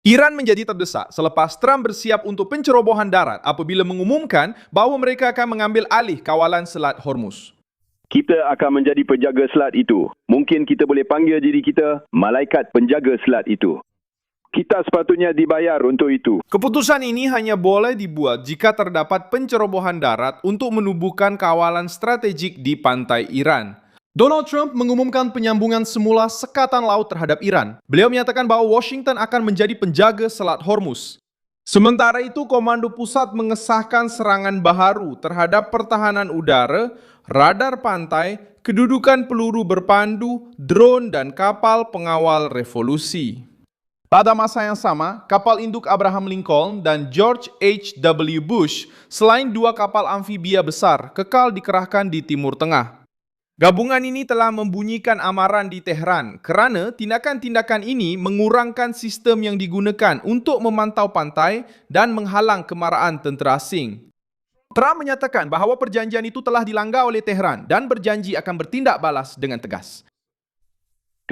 Iran menjadi terdesak selepas Trump bersiap untuk pencerobohan darat apabila mengumumkan bahawa mereka akan mengambil alih kawalan Selat Hormuz. Kita akan menjadi penjaga selat itu. Mungkin kita boleh panggil diri kita malaikat penjaga selat itu. Kita sepatutnya dibayar untuk itu. Keputusan ini hanya boleh dibuat jika terdapat pencerobohan darat untuk menubuhkan kawalan strategik di pantai Iran. Donald Trump mengumumkan penyambungan semula sekatan laut terhadap Iran. Beliau menyatakan bahwa Washington akan menjadi penjaga Selat Hormuz. Sementara itu, Komando Pusat mengesahkan serangan baharu terhadap pertahanan udara, radar pantai, kedudukan peluru berpandu, drone, dan kapal pengawal revolusi. Pada masa yang sama, kapal induk Abraham Lincoln dan George H.W. Bush, selain dua kapal amfibia besar, kekal dikerahkan di Timur Tengah. Gabungan ini telah membunyikan amaran di Tehran kerana tindakan-tindakan ini mengurangkan sistem yang digunakan untuk memantau pantai dan menghalang kemarahan tentera asing. Trump menyatakan bahawa perjanjian itu telah dilanggar oleh Tehran dan berjanji akan bertindak balas dengan tegas.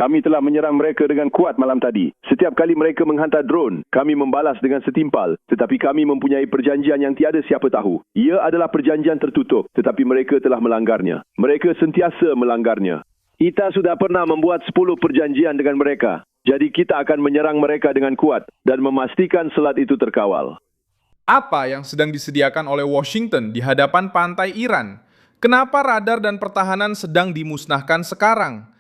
Kami telah menyerang mereka dengan kuat malam tadi. Setiap kali mereka menghantar drone, kami membalas dengan setimpal. Tetapi kami mempunyai perjanjian yang tiada siapa tahu. Ia adalah perjanjian tertutup, tetapi mereka telah melanggarnya. Mereka sentiasa melanggarnya. Kita sudah pernah membuat 10 perjanjian dengan mereka. Jadi kita akan menyerang mereka dengan kuat dan memastikan selat itu terkawal. Apa yang sedang disediakan oleh Washington di hadapan pantai Iran? Kenapa radar dan pertahanan sedang dimusnahkan sekarang?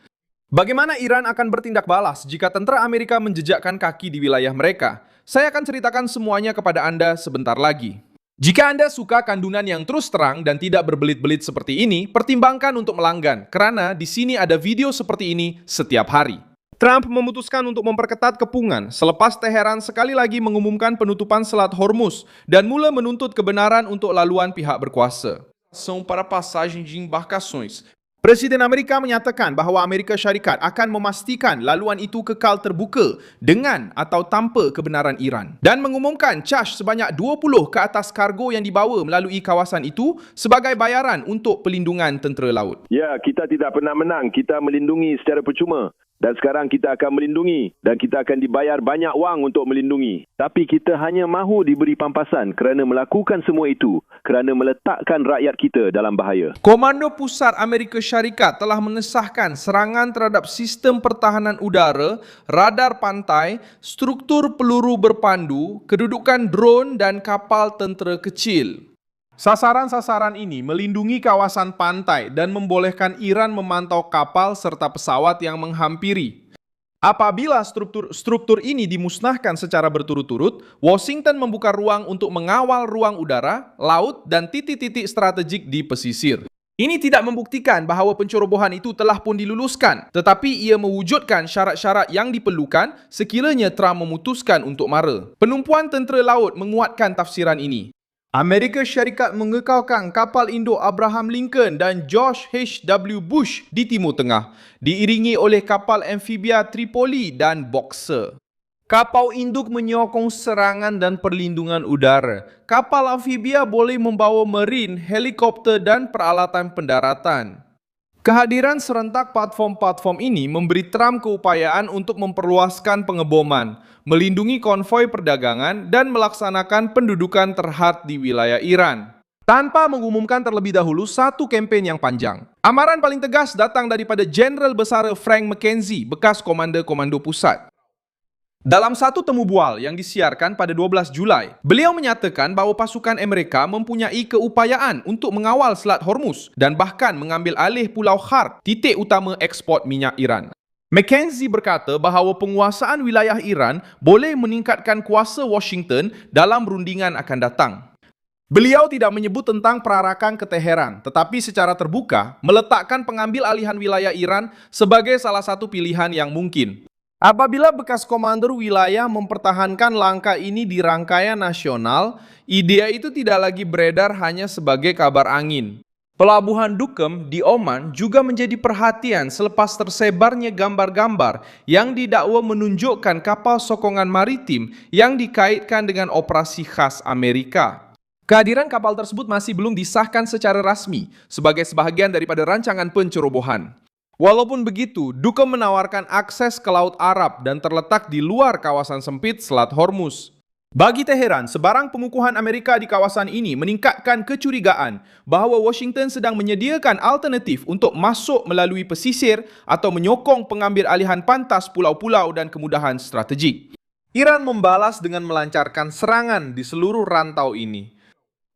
Bagaimana Iran akan bertindak balas jika tentera Amerika menjejakkan kaki di wilayah mereka? Saya akan ceritakan semuanya kepada Anda sebentar lagi. Jika Anda suka kandungan yang terus terang dan tidak berbelit-belit seperti ini, pertimbangkan untuk melanggan, kerana di sini ada video seperti ini setiap hari. Trump memutuskan untuk memperketat kepungan selepas Teheran sekali lagi mengumumkan penutupan Selat Hormuz dan mula menuntut kebenaran untuk laluan pihak berkuasa. Para passagem de embarcações. Presiden Amerika menyatakan bahawa Amerika Syarikat akan memastikan laluan itu kekal terbuka dengan atau tanpa kebenaran Iran dan mengumumkan caj sebanyak 20 ke atas kargo yang dibawa melalui kawasan itu sebagai bayaran untuk pelindungan tentera laut. Ya, kita tidak pernah menang. Kita melindungi secara percuma. Dan sekarang kita akan melindungi dan kita akan dibayar banyak wang untuk melindungi. Tapi kita hanya mahu diberi pampasan kerana melakukan semua itu, kerana meletakkan rakyat kita dalam bahaya. Komando Pusat Amerika Syarikat telah mengesahkan serangan terhadap sistem pertahanan udara, radar pantai, struktur peluru berpandu, kedudukan drone dan kapal tentera kecil. Sasaran-sasaran ini melindungi kawasan pantai dan membolehkan Iran memantau kapal serta pesawat yang menghampiri. Apabila struktur ini dimusnahkan secara berturut-turut, Washington membuka ruang untuk mengawal ruang udara, laut, dan titik-titik strategik di pesisir. Ini tidak membuktikan bahawa pencerobohan itu telah pun diluluskan, tetapi ia mewujudkan syarat-syarat yang diperlukan sekiranya Trump memutuskan untuk mara. Penumpuan tentera laut menguatkan tafsiran ini. Amerika Syarikat mengekalkan kapal induk Abraham Lincoln dan George H.W. Bush di Timur Tengah, diiringi oleh kapal amfibia Tripoli dan Boxer. Kapal induk menyokong serangan dan perlindungan udara. Kapal amfibia boleh membawa marine, helikopter dan peralatan pendaratan. Kehadiran serentak platform-platform ini memberi Trump keupayaan untuk memperluaskan pengeboman, melindungi konvoi perdagangan dan melaksanakan pendudukan terhad di wilayah Iran tanpa mengumumkan terlebih dahulu satu kempen yang panjang. Amaran paling tegas datang daripada Jeneral Besar Frank McKenzie, bekas Komander Komando Pusat. Dalam satu temu bual yang disiarkan pada 12 Julai, beliau menyatakan bahawa pasukan Amerika mempunyai keupayaan untuk mengawal Selat Hormuz dan bahkan mengambil alih Pulau Khark, titik utama ekspor minyak Iran. McKenzie berkata bahawa penguasaan wilayah Iran boleh meningkatkan kuasa Washington dalam rundingan akan datang. Beliau tidak menyebut tentang perarakan ke Teheran, tetapi secara terbuka meletakkan pengambil alihan wilayah Iran sebagai salah satu pilihan yang mungkin. Apabila bekas komander wilayah mempertahankan langkah ini di rangkaian nasional, idea itu tidak lagi beredar hanya sebagai kabar angin. Pelabuhan Duqm di Oman juga menjadi perhatian selepas tersebarnya gambar-gambar yang didakwa menunjukkan kapal sokongan maritim yang dikaitkan dengan operasi khas Amerika. Kehadiran kapal tersebut masih belum disahkan secara rasmi sebagai sebahagian daripada rancangan pencerobohan. Walaupun begitu, Duqm menawarkan akses ke Laut Arab dan terletak di luar kawasan sempit Selat Hormuz. Bagi Teheran, sebarang pengukuhan Amerika di kawasan ini meningkatkan kecurigaan bahawa Washington sedang menyediakan alternatif untuk masuk melalui pesisir atau menyokong pengambil alihan pantas pulau-pulau dan kemudahan strategik. Iran membalas dengan melancarkan serangan di seluruh rantau ini.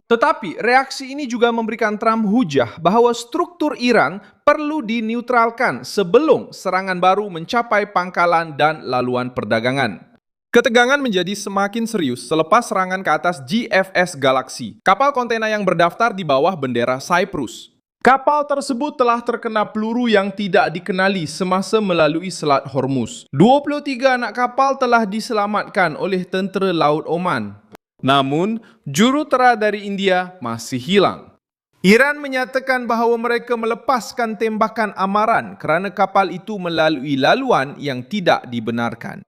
Tetapi reaksi ini juga memberikan Trump hujah bahawa struktur Iran perlu dineutralkan sebelum serangan baru mencapai pangkalan dan laluan perdagangan. Ketegangan menjadi semakin serius selepas serangan ke atas GFS Galaxy, kapal kontena yang berdaftar di bawah bendera Cyprus. Kapal tersebut telah terkena peluru yang tidak dikenali semasa melalui Selat Hormuz. 23 anak kapal telah diselamatkan oleh tentera Laut Oman. Namun, jurutera dari India masih hilang. Iran menyatakan bahawa mereka melepaskan tembakan amaran kerana kapal itu melalui laluan yang tidak dibenarkan.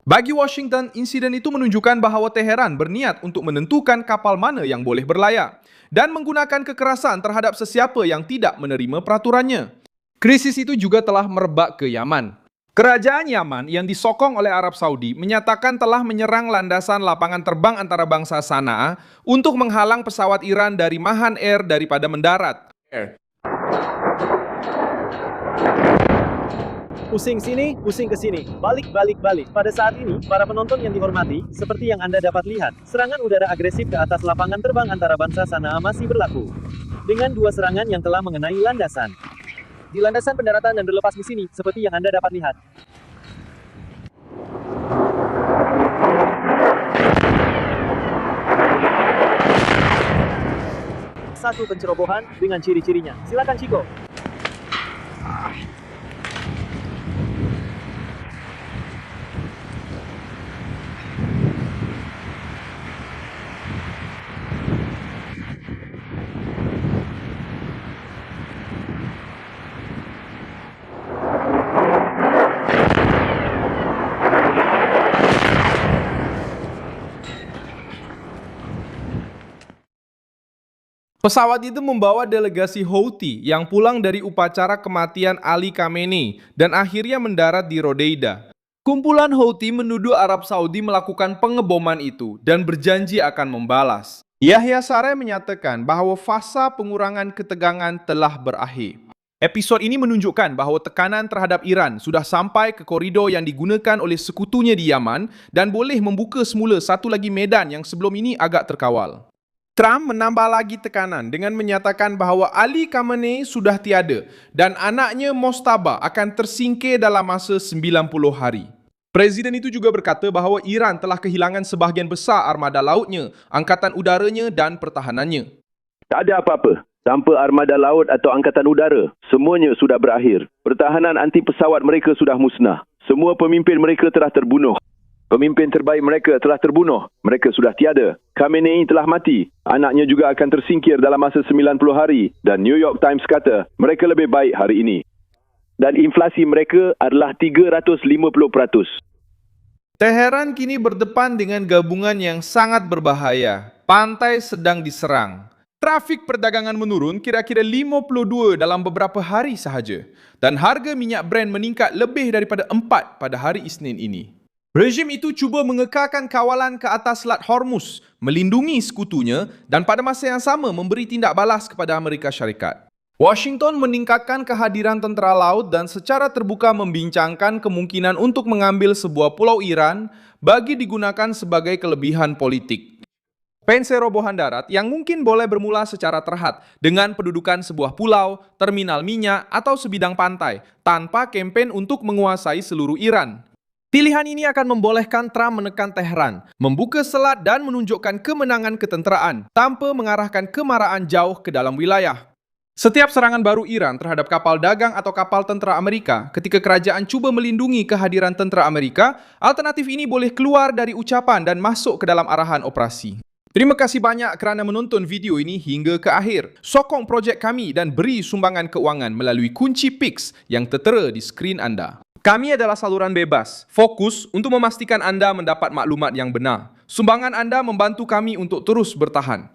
Bagi Washington, insiden itu menunjukkan bahawa Teheran berniat untuk menentukan kapal mana yang boleh berlayar dan menggunakan kekerasan terhadap sesiapa yang tidak menerima peraturannya. Krisis itu juga telah merebak ke Yaman. Kerajaan Yaman yang disokong oleh Arab Saudi menyatakan telah menyerang landasan lapangan terbang antarabangsa Sana'a untuk menghalang pesawat Iran dari Mahan Air daripada mendarat. Pusing sini, pusing ke sini, balik. Pada saat ini, para penonton yang dihormati, seperti yang Anda dapat lihat, serangan udara agresif ke atas lapangan terbang antarabangsa Sana'a masih berlaku. Dengan 2 serangan yang telah mengenai landasan. Di landasan pendaratan dan berlepas di sini, seperti yang Anda dapat lihat. Satu pencerobohan dengan ciri-cirinya. Silakan Chico. Pesawat itu membawa delegasi Houthi yang pulang dari upacara kematian Ali Khamenei dan akhirnya mendarat di Rodeida. Kumpulan Houthi menuduh Arab Saudi melakukan pengeboman itu dan berjanji akan membalas. Yahya Saree menyatakan bahawa fasa pengurangan ketegangan telah berakhir. Episod ini menunjukkan bahawa tekanan terhadap Iran sudah sampai ke koridor yang digunakan oleh sekutunya di Yaman dan boleh membuka semula satu lagi medan yang sebelum ini agak terkawal. Trump menambah lagi tekanan dengan menyatakan bahawa Ali Khamenei sudah tiada dan anaknya Mojtaba akan tersingkir dalam masa 90 hari. Presiden itu juga berkata bahawa Iran telah kehilangan sebahagian besar armada lautnya, angkatan udaranya dan pertahanannya. Tak ada apa-apa. Tanpa armada laut atau angkatan udara, semuanya sudah berakhir. Pertahanan anti pesawat mereka sudah musnah. Semua pemimpin mereka telah terbunuh. Pemimpin terbaik mereka telah terbunuh. Mereka sudah tiada. Khamenei telah mati. Anaknya juga akan tersingkir dalam masa 90 hari. Dan New York Times kata, mereka lebih baik hari ini. Dan inflasi mereka adalah 350%. Teheran kini berdepan dengan gabungan yang sangat berbahaya. Pantai sedang diserang. Trafik perdagangan menurun kira-kira 52 dalam beberapa hari sahaja. Dan harga minyak Brent meningkat lebih daripada 4 pada hari Isnin ini. Rejim itu cuba mengekalkan kawalan ke atas Selat Hormuz, melindungi sekutunya dan pada masa yang sama memberi tindak balas kepada Amerika Syarikat. Washington meningkatkan kehadiran tentera laut dan secara terbuka membincangkan kemungkinan untuk mengambil sebuah pulau Iran bagi digunakan sebagai kelebihan politik. Penserobohan darat yang mungkin boleh bermula secara terhad dengan pendudukan sebuah pulau, terminal minyak atau sebidang pantai tanpa kempen untuk menguasai seluruh Iran. Pilihan ini akan membolehkan Trump menekan Tehran, membuka selat dan menunjukkan kemenangan ketenteraan tanpa mengarahkan kemarahan jauh ke dalam wilayah. Setiap serangan baru Iran terhadap kapal dagang atau kapal tentera Amerika ketika kerajaan cuba melindungi kehadiran tentera Amerika, alternatif ini boleh keluar dari ucapan dan masuk ke dalam arahan operasi. Terima kasih banyak kerana menonton video ini hingga ke akhir. Sokong projek kami dan beri sumbangan keuangan melalui kunci Pix yang tertera di skrin anda. Kami adalah saluran bebas, fokus untuk memastikan anda mendapat maklumat yang benar. Sumbangan anda membantu kami untuk terus bertahan.